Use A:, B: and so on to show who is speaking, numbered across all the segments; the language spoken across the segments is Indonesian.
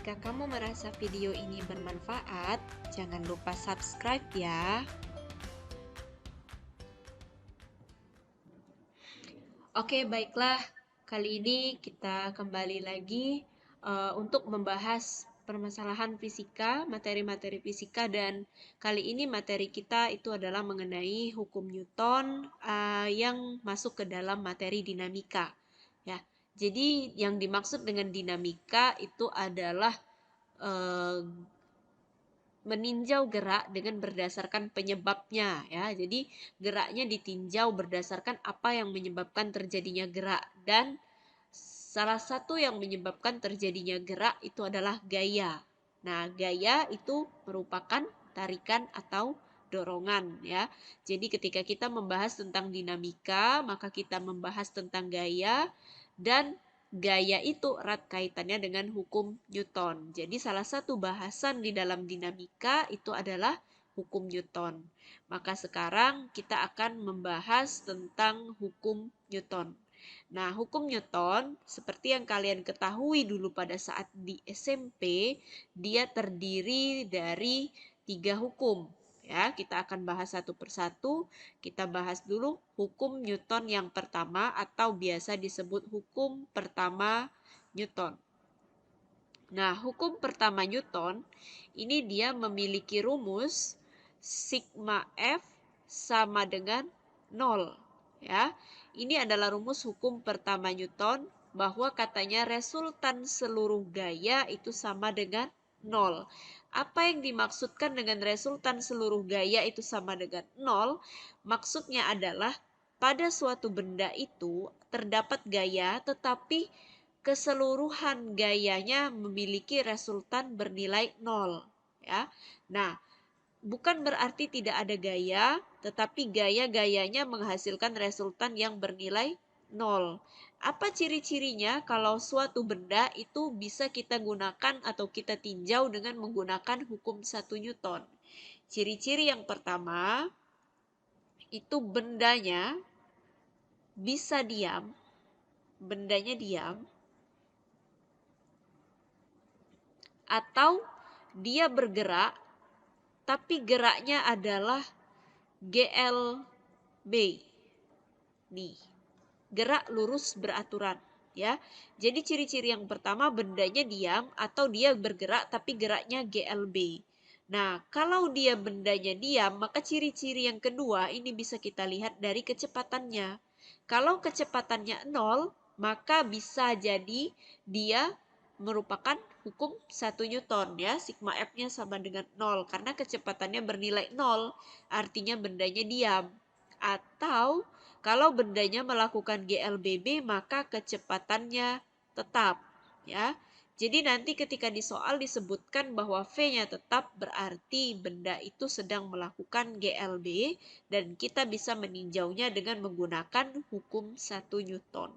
A: Jika kamu merasa video ini bermanfaat, jangan lupa subscribe ya. Oke, baiklah. Kali ini kita kembali lagi untuk membahas permasalahan fisika, materi-materi fisika, dan kali ini materi kita itu adalah mengenai hukum Newton yang masuk ke dalam materi dinamika. Ya, jadi yang dimaksud dengan dinamika itu adalah meninjau gerak dengan berdasarkan penyebabnya ya. Jadi geraknya ditinjau berdasarkan apa yang menyebabkan terjadinya gerak, dan salah satu yang menyebabkan terjadinya gerak itu adalah gaya. Nah, gaya itu merupakan tarikan atau dorongan ya. Jadi ketika kita membahas tentang dinamika, maka kita membahas tentang gaya, dan gaya itu erat kaitannya dengan hukum Newton. Jadi salah satu bahasan di dalam dinamika itu adalah hukum Newton. Maka sekarang kita akan membahas tentang hukum Newton. Nah, hukum Newton seperti yang kalian ketahui dulu pada saat di SMP, dia terdiri dari 3 hukum. Ya, kita akan bahas satu persatu. Kita bahas dulu hukum Newton yang pertama atau biasa disebut hukum pertama Newton. Nah, hukum pertama Newton ini dia memiliki rumus sigma F sama dengan 0. Ya, ini adalah rumus hukum pertama Newton, bahwa katanya resultan seluruh gaya itu sama dengan 0. Apa yang dimaksudkan dengan resultan seluruh gaya itu sama dengan 0? Maksudnya adalah pada suatu benda itu terdapat gaya, tetapi keseluruhan gayanya memiliki resultan bernilai 0. Ya. Nah, bukan berarti tidak ada gaya, tetapi gaya-gayanya menghasilkan resultan yang bernilai 0. Apa ciri-cirinya kalau suatu benda itu bisa kita gunakan atau kita tinjau dengan menggunakan hukum 1 Newton? Ciri-ciri yang pertama, itu bendanya bisa diam, atau dia bergerak, tapi geraknya adalah GLB. Nih, gerak lurus beraturan ya. Jadi ciri-ciri yang pertama, bendanya diam atau dia bergerak tapi geraknya GLB. Nah, kalau dia bendanya diam, maka ciri-ciri yang kedua ini bisa kita lihat dari kecepatannya. Kalau kecepatannya 0, maka bisa jadi dia merupakan hukum 1 Newton ya. Sigma F-nya sama dengan 0 karena kecepatannya bernilai 0, artinya bendanya diam. Atau kalau bendanya melakukan GLBB, maka kecepatannya tetap ya. Jadi nanti ketika di soal disebutkan bahwa V-nya tetap, berarti benda itu sedang melakukan GLB, dan kita bisa meninjaunya dengan menggunakan hukum 1 Newton.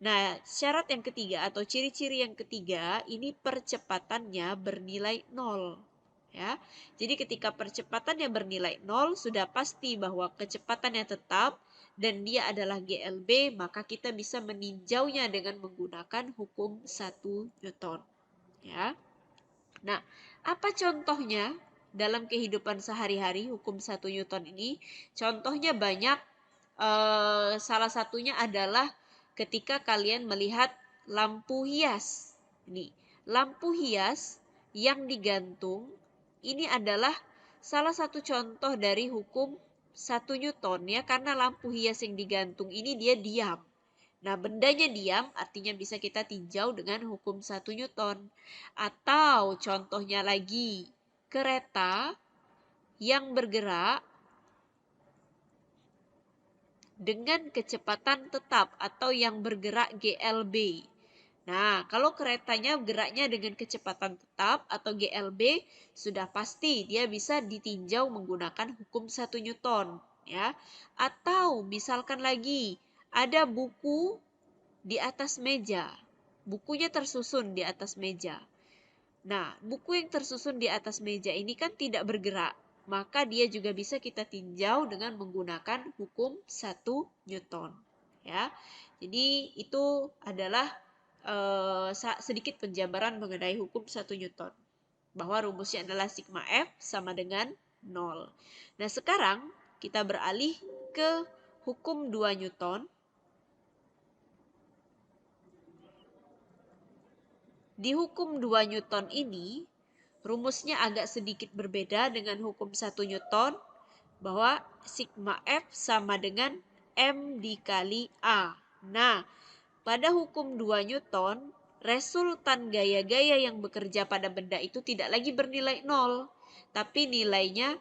A: Nah, syarat yang ketiga atau ciri-ciri yang ketiga, ini percepatannya bernilai 0. Ya. Jadi ketika percepatannya bernilai 0, sudah pasti bahwa kecepatannya tetap dan dia adalah GLB, maka kita bisa meninjaunya dengan menggunakan hukum 1 Newton. Ya. Nah, apa contohnya dalam kehidupan sehari-hari hukum 1 Newton ini? Contohnya banyak, salah satunya adalah ketika kalian melihat lampu hias. Ini, lampu hias yang digantung ini adalah salah satu contoh dari hukum 1 Newton ya, karena lampu hias yang digantung ini dia diam. Nah, bendanya diam artinya bisa kita tinjau dengan hukum 1 Newton. Atau contohnya lagi, kereta yang bergerak dengan kecepatan tetap atau yang bergerak GLB. Nah, kalau keretanya geraknya dengan kecepatan tetap atau GLB, sudah pasti dia bisa ditinjau menggunakan hukum 1 Newton ya. Atau misalkan lagi ada buku di atas meja. Bukunya tersusun di atas meja. Nah, buku yang tersusun di atas meja ini kan tidak bergerak, maka dia juga bisa kita tinjau dengan menggunakan hukum 1 Newton ya. Jadi itu adalah sedikit penjabaran mengenai hukum 1 Newton. Bahwa rumusnya adalah sigma F sama dengan 0. Nah, sekarang kita beralih ke hukum 2 Newton. Di hukum 2 Newton ini, rumusnya agak sedikit berbeda dengan hukum 1 Newton, bahwa sigma F sama dengan M dikali A. Nah, pada hukum 2 Newton, resultan gaya-gaya yang bekerja pada benda itu tidak lagi bernilai 0, tapi nilainya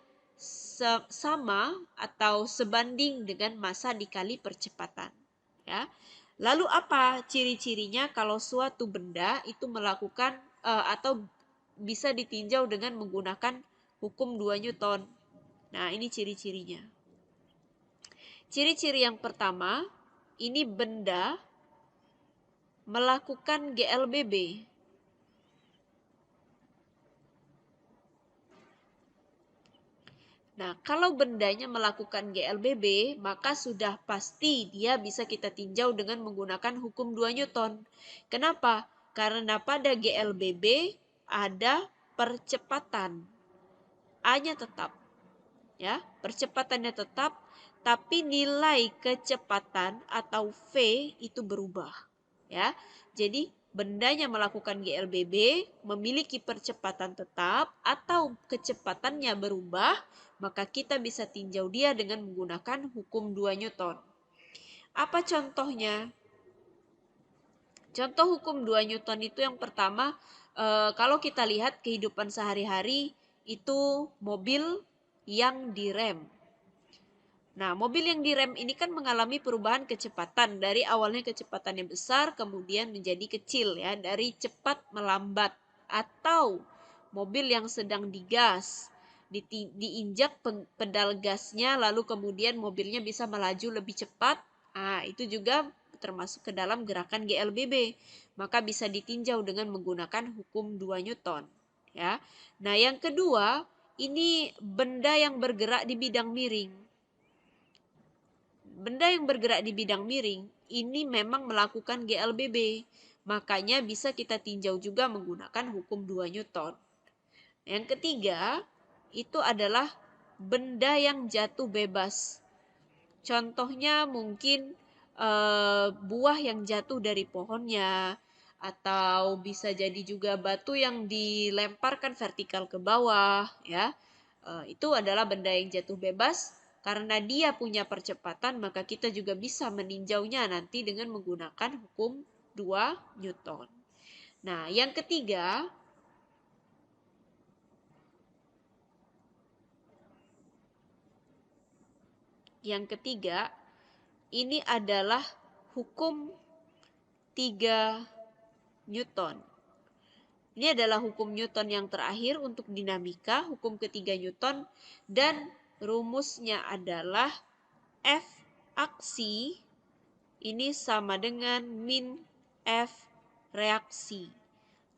A: sama atau sebanding dengan massa dikali percepatan. Ya. Lalu apa ciri-cirinya kalau suatu benda itu melakukan atau bisa ditinjau dengan menggunakan hukum 2 Newton? Nah, ini ciri-cirinya. Ciri-ciri yang pertama, ini benda melakukan GLBB. Nah, kalau bendanya melakukan GLBB, maka sudah pasti dia bisa kita tinjau dengan menggunakan hukum 2 Newton. Kenapa? Karena pada GLBB ada percepatan. A-nya tetap. Ya, percepatannya tetap, tapi nilai kecepatan atau V itu berubah. Ya. Jadi bendanya melakukan GLBB memiliki percepatan tetap atau kecepatannya berubah, maka kita bisa tinjau dia dengan menggunakan hukum 2 Newton. Apa contohnya? Contoh hukum 2 Newton itu yang pertama, kalau kita lihat kehidupan sehari-hari itu mobil yang direm. Nah, mobil yang direm ini kan mengalami perubahan kecepatan dari awalnya kecepatan yang besar kemudian menjadi kecil ya, dari cepat melambat, atau mobil yang sedang digas, diinjak pedal gasnya lalu kemudian mobilnya bisa melaju lebih cepat. Nah, itu juga termasuk ke dalam gerakan GLBB. Maka bisa ditinjau dengan menggunakan hukum 2 Newton ya. Nah, yang kedua, ini benda yang bergerak di bidang miring. Benda yang bergerak di bidang miring ini memang melakukan GLBB. Makanya bisa kita tinjau juga menggunakan hukum 2 Newton. Yang ketiga, itu adalah benda yang jatuh bebas. Contohnya mungkin buah yang jatuh dari pohonnya, atau bisa jadi juga batu yang dilemparkan vertikal ke bawah ya. Itu adalah benda yang jatuh bebas. Karena dia punya percepatan, maka kita juga bisa meninjaunya nanti dengan menggunakan hukum 2 Newton. Nah, yang ketiga, ini adalah hukum 3 Newton. Ini adalah hukum Newton yang terakhir untuk dinamika, hukum ketiga Newton, dan rumusnya adalah F aksi ini sama dengan min F reaksi.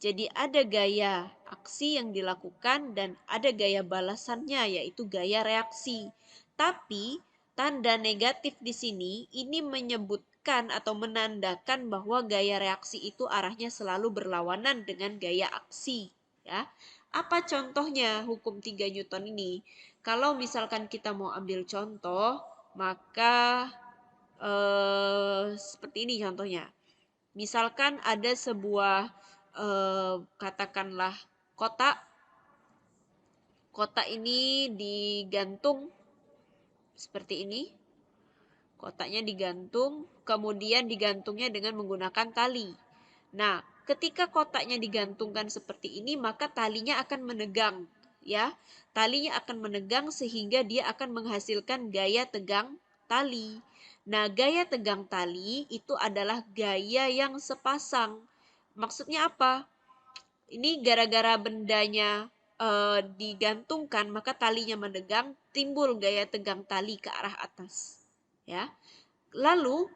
A: Jadi ada gaya aksi yang dilakukan dan ada gaya balasannya, yaitu gaya reaksi. Tapi tanda negatif di sini ini menyebutkan atau menandakan bahwa gaya reaksi itu arahnya selalu berlawanan dengan gaya aksi ya. Apa contohnya hukum 3 Newton ini? Kalau misalkan kita mau ambil contoh, maka seperti ini contohnya. Misalkan ada sebuah katakanlah kotak. Kotak ini digantung seperti ini. Kotaknya digantung, kemudian digantungnya dengan menggunakan tali. Nah, ketika kotaknya digantungkan seperti ini, maka talinya akan menegang, ya. Talinya akan menegang sehingga dia akan menghasilkan gaya tegang tali. Nah, gaya tegang tali itu adalah gaya yang sepasang. Maksudnya apa? Ini gara-gara bendanya digantungkan, maka talinya menegang, timbul gaya tegang tali ke arah atas. Ya. Lalu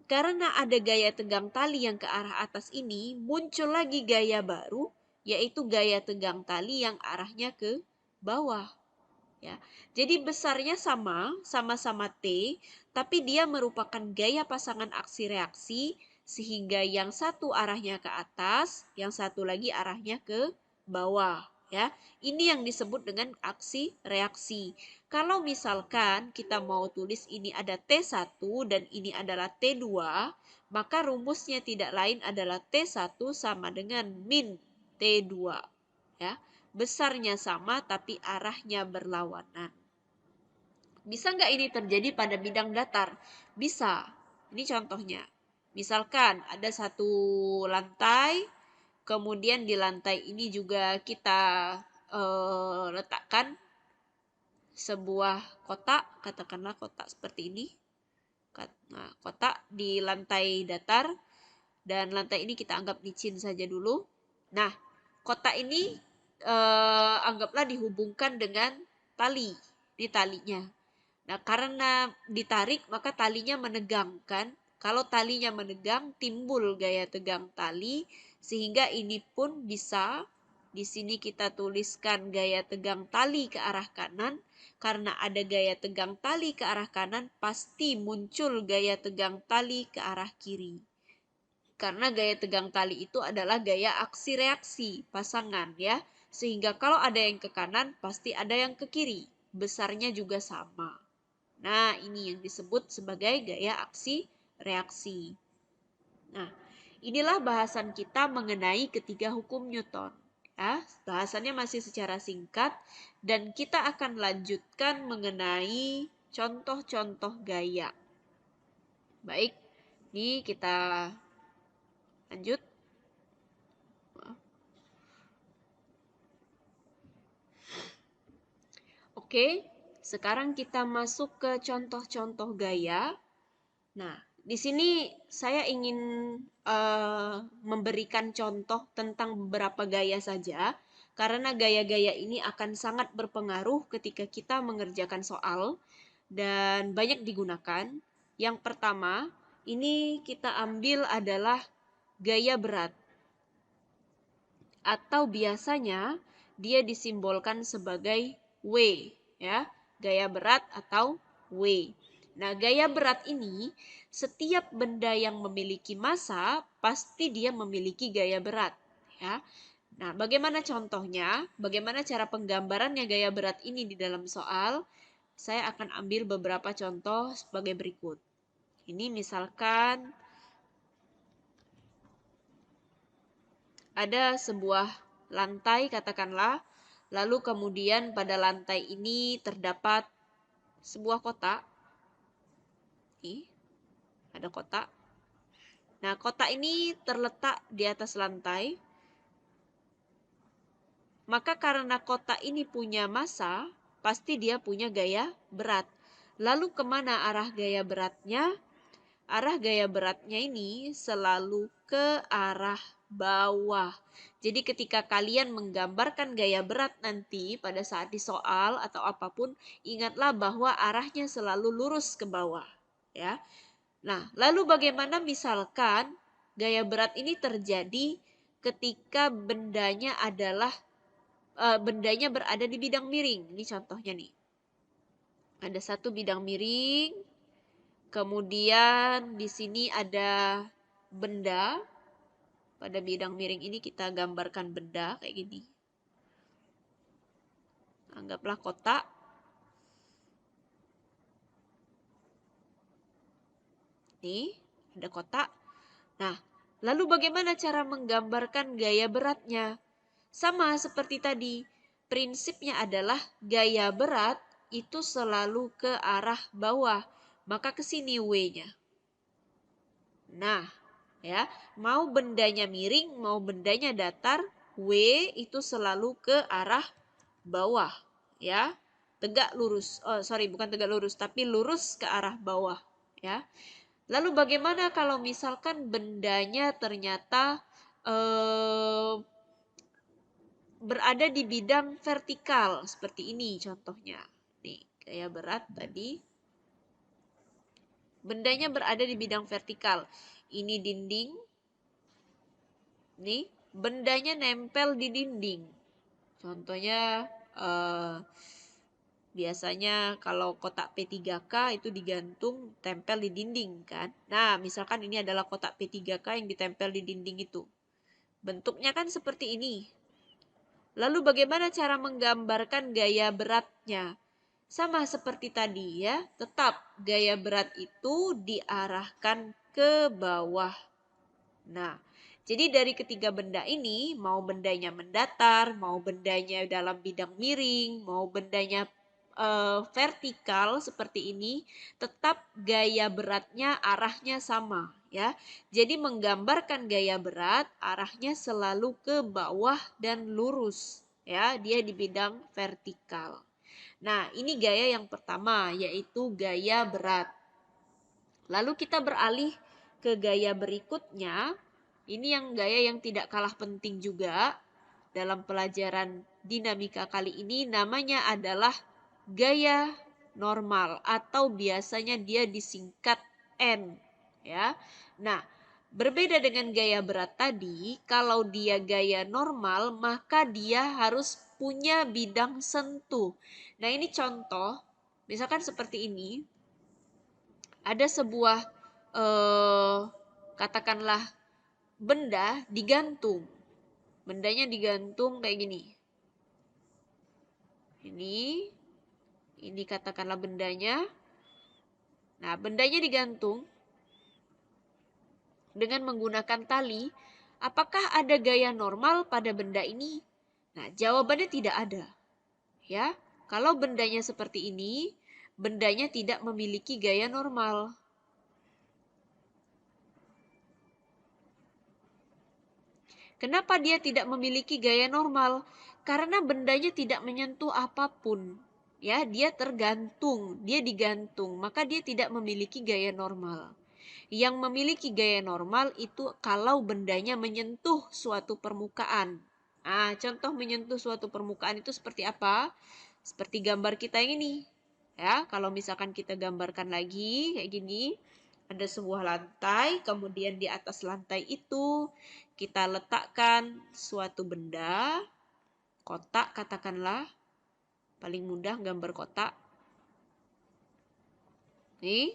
A: karena ada gaya tegang tali yang ke arah atas ini, muncul lagi gaya baru, yaitu gaya tegang tali yang arahnya ke bawah. Ya. Jadi besarnya sama-sama T, tapi dia merupakan gaya pasangan aksi reaksi sehingga yang satu arahnya ke atas, yang satu lagi arahnya ke bawah, ya. Ini yang disebut dengan aksi reaksi. Kalau misalkan kita mau tulis ini ada T1 dan ini adalah T2, maka rumusnya tidak lain adalah T1 sama dengan min T2, ya. Besarnya sama tapi arahnya berlawanan. Bisa nggak ini terjadi pada bidang datar? Bisa. Ini contohnya. Misalkan ada satu lantai, kemudian di lantai ini juga kita letakkan sebuah kotak, katakanlah kotak seperti ini. Nah, kotak di lantai datar, dan lantai ini kita anggap licin saja dulu. Nah, kotak ini anggaplah dihubungkan dengan tali, di talinya. Nah, karena ditarik maka talinya menegangkan. Kalau talinya menegang, timbul gaya tegang tali, sehingga ini pun bisa di sini kita tuliskan gaya tegang tali ke arah kanan. Karena ada gaya tegang tali ke arah kanan, pasti muncul gaya tegang tali ke arah kiri. Karena gaya tegang tali itu adalah gaya aksi reaksi pasangan, ya. Sehingga kalau ada yang ke kanan, pasti ada yang ke kiri. Besarnya juga sama. Nah, ini yang disebut sebagai gaya aksi reaksi. Nah, inilah bahasan kita mengenai ketiga hukum Newton. Ya, bahasannya masih secara singkat dan kita akan lanjutkan mengenai contoh-contoh gaya. Baik, ini kita lanjut. Oke, sekarang kita masuk ke contoh-contoh gaya. Nah, di sini saya ingin memberikan contoh tentang beberapa gaya saja, karena gaya-gaya ini akan sangat berpengaruh ketika kita mengerjakan soal dan banyak digunakan. Yang pertama, ini kita ambil adalah gaya berat, atau biasanya dia disimbolkan sebagai W, ya, gaya berat atau W. Nah, gaya berat ini, setiap benda yang memiliki massa pasti dia memiliki gaya berat, ya. Nah, bagaimana contohnya? Bagaimana cara penggambarannya gaya berat ini di dalam soal? Saya akan ambil beberapa contoh sebagai berikut. Ini misalkan ada sebuah lantai katakanlah, lalu kemudian pada lantai ini terdapat sebuah kotak. Nih, ada kotak. Nah, kotak ini terletak di atas lantai. Maka karena kotak ini punya massa, pasti dia punya gaya berat. Lalu kemana arah gaya beratnya? Arah gaya beratnya ini selalu ke arah bawah. Jadi ketika kalian menggambarkan gaya berat nanti pada saat di soal atau apapun, ingatlah bahwa arahnya selalu lurus ke bawah, ya. Nah, lalu bagaimana misalkan gaya berat ini terjadi ketika bendanya berada di bidang miring. Ini contohnya nih. Ada satu bidang miring, kemudian di sini ada benda. Pada bidang miring ini kita gambarkan benda kayak gini. Anggaplah kotak. Nih, ada kotak. Nah, lalu bagaimana cara menggambarkan gaya beratnya? Sama seperti tadi, prinsipnya adalah gaya berat itu selalu ke arah bawah, maka ke sini W-nya. Nah, ya, mau bendanya miring, mau bendanya datar, W itu selalu ke arah bawah, ya. Tegak lurus. Oh, sorry, bukan tegak lurus, tapi lurus ke arah bawah, ya. Lalu bagaimana kalau misalkan bendanya ternyata berada di bidang vertikal seperti ini contohnya. Nih, gaya berat tadi. Bendanya berada di bidang vertikal. Ini dinding. Nih, bendanya nempel di dinding. Contohnya biasanya kalau kotak P3K itu digantung, tempel di dinding kan. Nah, misalkan ini adalah kotak P3K yang ditempel di dinding itu. Bentuknya kan seperti ini. Lalu bagaimana cara menggambarkan gaya beratnya? Sama seperti tadi ya, tetap gaya berat itu diarahkan ke bawah. Nah, jadi dari ketiga benda ini, mau bendanya mendatar, mau bendanya dalam bidang miring, mau bendanya vertikal seperti ini, tetap gaya beratnya arahnya sama ya. Jadi menggambarkan gaya berat arahnya selalu ke bawah dan lurus ya, dia di bidang vertikal. Nah, ini gaya yang pertama yaitu gaya berat. Lalu kita beralih ke gaya berikutnya. Ini yang gaya yang tidak kalah penting juga dalam pelajaran dinamika kali ini, namanya adalah gaya normal atau biasanya dia disingkat N ya. Nah, berbeda dengan gaya berat tadi, kalau dia gaya normal maka dia harus punya bidang sentuh. Nah, ini contoh, misalkan seperti ini. Ada sebuah katakanlah benda digantung. Bendanya digantung kayak gini. Ini katakanlah bendanya. Nah, bendanya digantung dengan menggunakan tali. Apakah ada gaya normal pada benda ini? Nah, jawabannya tidak ada. Ya, kalau bendanya seperti ini, bendanya tidak memiliki gaya normal. Kenapa dia tidak memiliki gaya normal? Karena bendanya tidak menyentuh apapun. Ya, dia tergantung, dia digantung, maka dia tidak memiliki gaya normal. Yang memiliki gaya normal itu kalau bendanya menyentuh suatu permukaan. Nah, contoh menyentuh suatu permukaan itu seperti apa? Seperti gambar kita yang ini. Ya, kalau misalkan kita gambarkan lagi kayak gini, ada sebuah lantai, kemudian di atas lantai itu kita letakkan suatu benda, kotak katakanlah, paling mudah gambar kotak. Nih.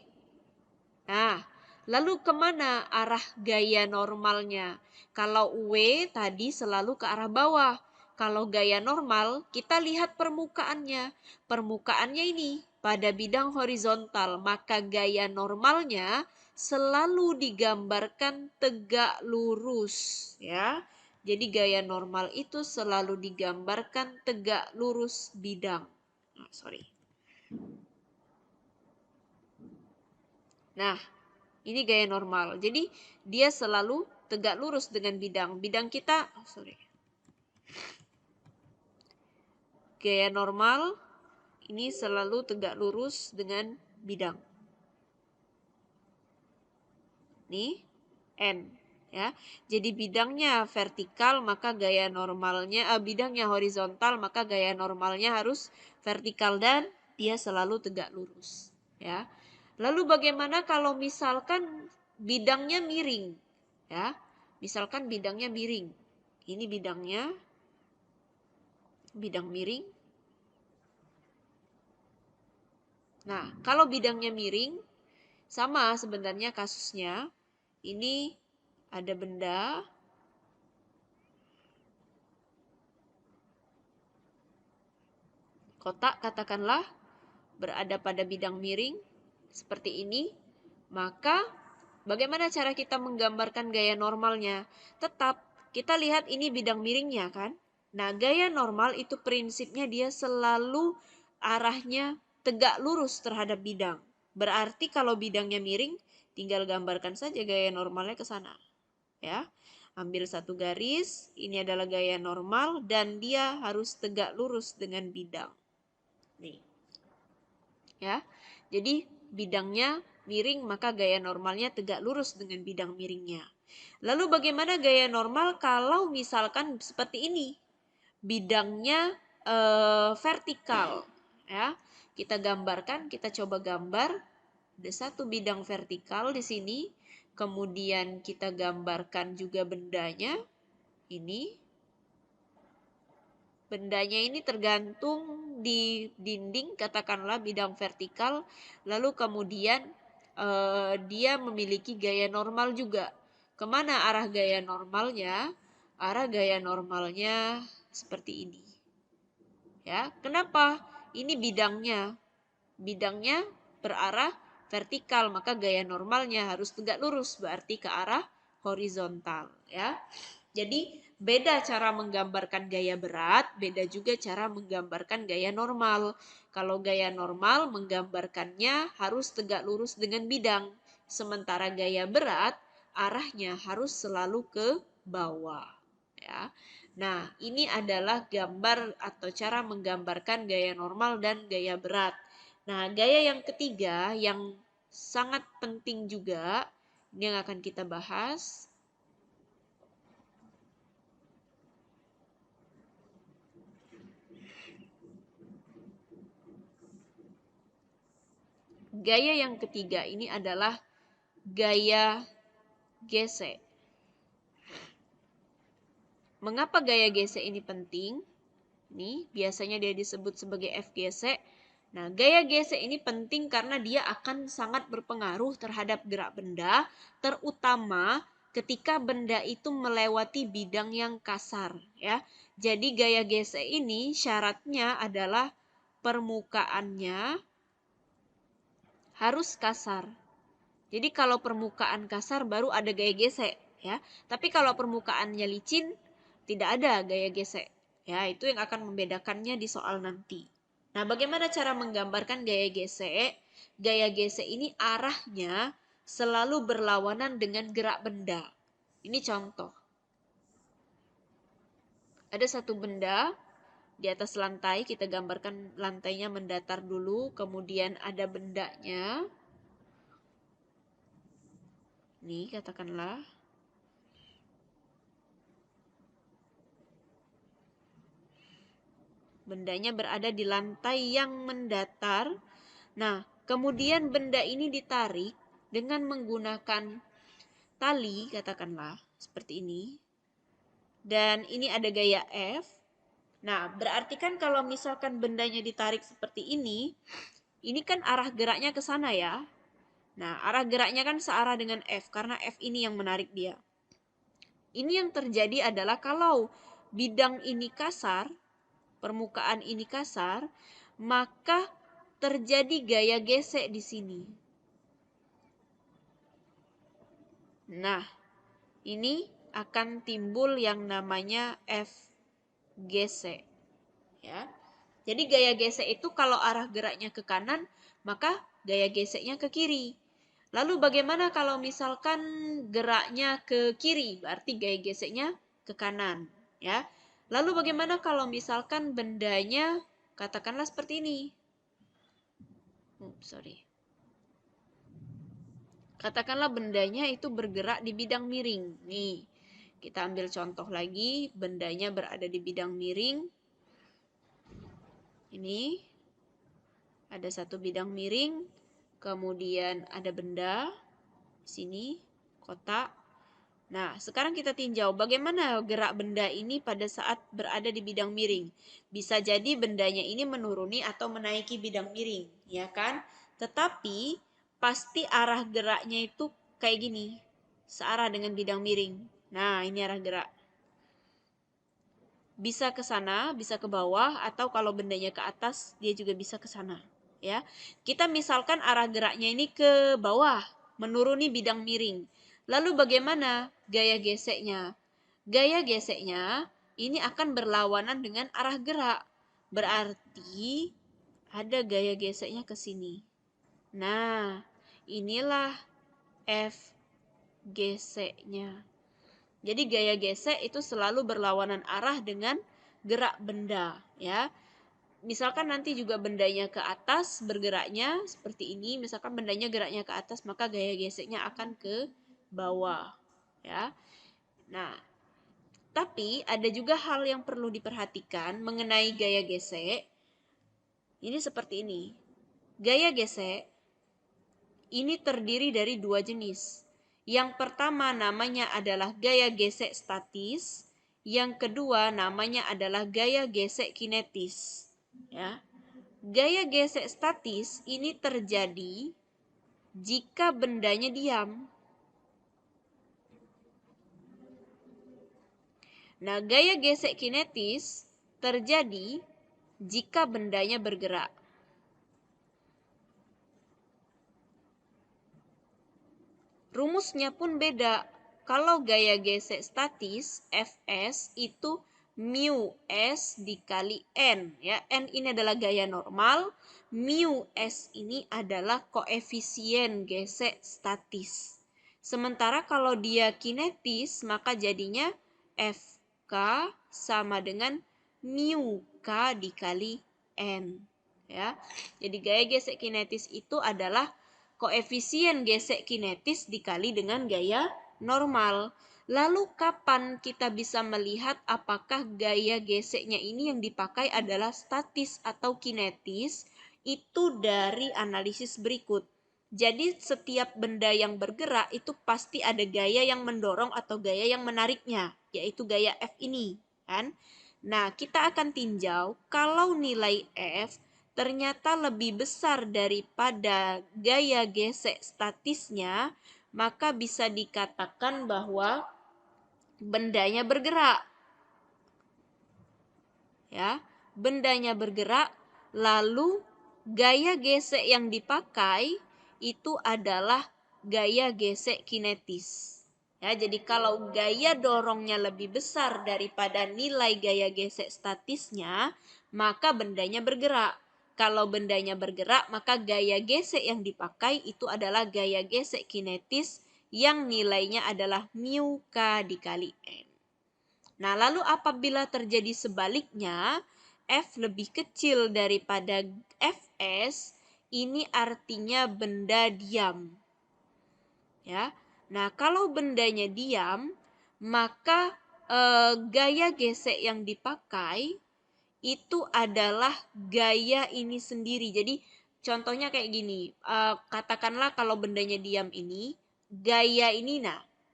A: Nah, lalu kemana arah gaya normalnya? Kalau W tadi selalu ke arah bawah. Kalau gaya normal, kita lihat permukaannya. Permukaannya ini pada bidang horizontal, maka gaya normalnya selalu digambarkan tegak lurus, ya. Jadi gaya normal itu selalu digambarkan tegak lurus bidang. Nah, ini gaya normal. Jadi dia selalu tegak lurus dengan bidang. Bidang kita, gaya normal ini selalu tegak lurus dengan bidang. Nih, N ya. Jadi bidangnya vertikal maka gaya normalnya bidangnya horizontal maka gaya normalnya harus vertikal dan dia selalu tegak lurus ya. Lalu bagaimana kalau misalkan bidangnya miring ya? Misalkan bidangnya miring. Ini bidangnya bidang miring. Nah, kalau bidangnya miring sama sebenarnya kasusnya. Ini ada benda kotak katakanlah berada pada bidang miring seperti ini, maka bagaimana cara kita menggambarkan gaya normalnya? Tetap kita lihat ini bidang miringnya kan. Nah, gaya normal itu prinsipnya dia selalu arahnya tegak lurus terhadap bidang. Berarti kalau bidangnya miring, tinggal gambarkan saja gaya normalnya ke sana. Ya. Ambil satu garis, ini adalah gaya normal dan dia harus tegak lurus dengan bidang. Nih. Ya. Jadi bidangnya miring maka gaya normalnya tegak lurus dengan bidang miringnya. Lalu bagaimana gaya normal kalau misalkan seperti ini? Bidangnya vertikal ya. Kita gambarkan, kita coba gambar ada satu bidang vertikal di sini. Kemudian kita gambarkan juga bendanya ini. Bendanya ini tergantung di dinding, katakanlah bidang vertikal, lalu kemudian dia memiliki gaya normal juga. Kemana arah gaya normalnya? Arah gaya normalnya seperti ini. Ya, kenapa? Ini bidangnya. Bidangnya berarah vertikal, maka gaya normalnya harus tegak lurus, berarti ke arah horizontal, ya. Jadi beda cara menggambarkan gaya berat, beda juga cara menggambarkan gaya normal. Kalau gaya normal menggambarkannya harus tegak lurus dengan bidang, sementara gaya berat arahnya harus selalu ke bawah, ya. Nah, ini adalah gambar atau cara menggambarkan gaya normal dan gaya berat. Nah, gaya yang ketiga yang sangat penting juga, ini yang akan kita bahas. Gaya yang ketiga ini adalah gaya gesek. Mengapa gaya gesek ini penting? Nih, biasanya dia disebut sebagai F gesek. Nah, gaya gesek ini penting karena dia akan sangat berpengaruh terhadap gerak benda, terutama ketika benda itu melewati bidang yang kasar, ya. Jadi gaya gesek ini syaratnya adalah permukaannya harus kasar. Jadi kalau permukaan kasar baru ada gaya gesek, ya. Tapi kalau permukaannya licin tidak ada gaya gesek. Ya, itu yang akan membedakannya di soal nanti. Nah, bagaimana cara menggambarkan gaya gesek? Gaya gesek ini arahnya selalu berlawanan dengan gerak benda. Ini contoh. Ada satu benda di atas lantai, kita gambarkan lantainya mendatar dulu, kemudian ada bendanya. Nih, katakanlah bendanya berada di lantai yang mendatar. Nah, kemudian benda ini ditarik dengan menggunakan tali, katakanlah seperti ini. Dan ini ada gaya F. Nah, berarti kan kalau misalkan bendanya ditarik seperti ini kan arah geraknya ke sana ya. Nah, arah geraknya kan searah dengan F karena F ini yang menarik dia. Ini yang terjadi adalah kalau bidang ini kasar, permukaan ini kasar, maka terjadi gaya gesek di sini. Nah, ini akan timbul yang namanya F gesek, ya. Jadi gaya gesek itu kalau arah geraknya ke kanan, maka gaya geseknya ke kiri. Lalu bagaimana kalau misalkan geraknya ke kiri, berarti gaya geseknya ke kanan, ya. Lalu bagaimana kalau misalkan bendanya katakanlah seperti ini? Sorry. Katakanlah bendanya itu bergerak di bidang miring. Nih, kita ambil contoh lagi, bendanya berada di bidang miring. Ini ada satu bidang miring, kemudian ada benda di sini, kotak. Nah, sekarang kita tinjau bagaimana gerak benda ini pada saat berada di bidang miring. Bisa jadi bendanya ini menuruni atau menaiki bidang miring, ya kan? Tetapi pasti arah geraknya itu kayak gini, searah dengan bidang miring. Nah, ini arah gerak. Bisa ke sana, bisa ke bawah, atau kalau bendanya ke atas, dia juga bisa ke sana. Ya, kita misalkan arah geraknya ini ke bawah, menuruni bidang miring. Lalu bagaimana gaya geseknya? Gaya geseknya ini akan berlawanan dengan arah gerak. Berarti ada gaya geseknya ke sini. Nah, inilah F geseknya. Jadi gaya gesek itu selalu berlawanan arah dengan gerak benda, ya. Misalkan nanti juga bendanya ke atas bergeraknya seperti ini, misalkan bendanya geraknya ke atas, maka gaya geseknya akan ke bawah, ya. Nah, tapi ada juga hal yang perlu diperhatikan mengenai gaya gesek. Ini seperti ini. Gaya gesek ini terdiri dari dua jenis. Yang pertama namanya adalah gaya gesek statis, Yang kedua namanya adalah gaya gesek kinetis. Ya. Gaya gesek statis ini terjadi jika bendanya diam. Nah, gaya gesek kinetis terjadi jika bendanya bergerak. Rumusnya pun beda. Kalau gaya gesek statis, Fs itu mu S dikali N. Ya, N ini adalah gaya normal, mu S ini adalah koefisien gesek statis. Sementara kalau dia kinetis, maka jadinya Fk sama dengan mu K dikali N. Ya, jadi gaya gesek kinetis itu adalah koefisien gesek kinetis dikali dengan gaya normal. Lalu kapan kita bisa melihat apakah gaya geseknya ini yang dipakai adalah statis atau kinetis? Itu dari analisis berikut. Jadi setiap benda yang bergerak itu pasti ada gaya yang mendorong atau gaya yang menariknya, yaitu gaya F ini, kan? Nah, kita akan tinjau kalau nilai F ternyata lebih besar daripada gaya gesek statisnya, maka bisa dikatakan bahwa bendanya bergerak. Ya, bendanya bergerak, lalu gaya gesek yang dipakai itu adalah gaya gesek kinetis. Ya, jadi kalau gaya dorongnya lebih besar daripada nilai gaya gesek statisnya, maka bendanya bergerak. Kalau bendanya bergerak, maka gaya gesek yang dipakai itu adalah gaya gesek kinetis yang nilainya adalah mu K dikali N. Nah, lalu apabila terjadi sebaliknya, F lebih kecil daripada Fs, ini artinya benda diam. Ya. Nah, kalau bendanya diam, maka gaya gesek yang dipakai itu adalah gaya ini sendiri. Jadi contohnya kayak gini, katakanlah kalau bendanya diam ini, gaya ini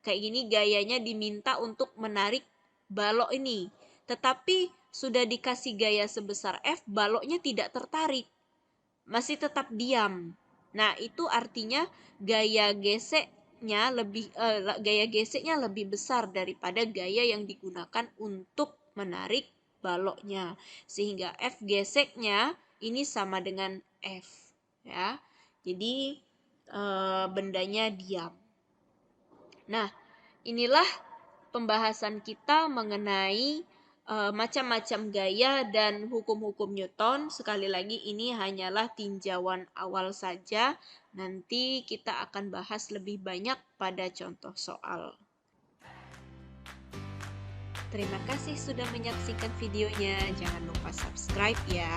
A: kayak gini gayanya diminta untuk menarik balok ini. Tetapi sudah dikasih gaya sebesar F, baloknya tidak tertarik. Masih tetap diam. Nah, itu artinya gaya geseknya lebih besar daripada gaya yang digunakan untuk menarik baloknya, sehingga F geseknya ini sama dengan F, ya. Jadi bendanya diam. Nah, inilah pembahasan kita mengenai macam-macam gaya dan hukum-hukum Newton. Sekali lagi ini hanyalah tinjauan awal saja. Nanti kita akan bahas lebih banyak pada contoh soal. Terima kasih sudah menyaksikan videonya. Jangan lupa subscribe ya.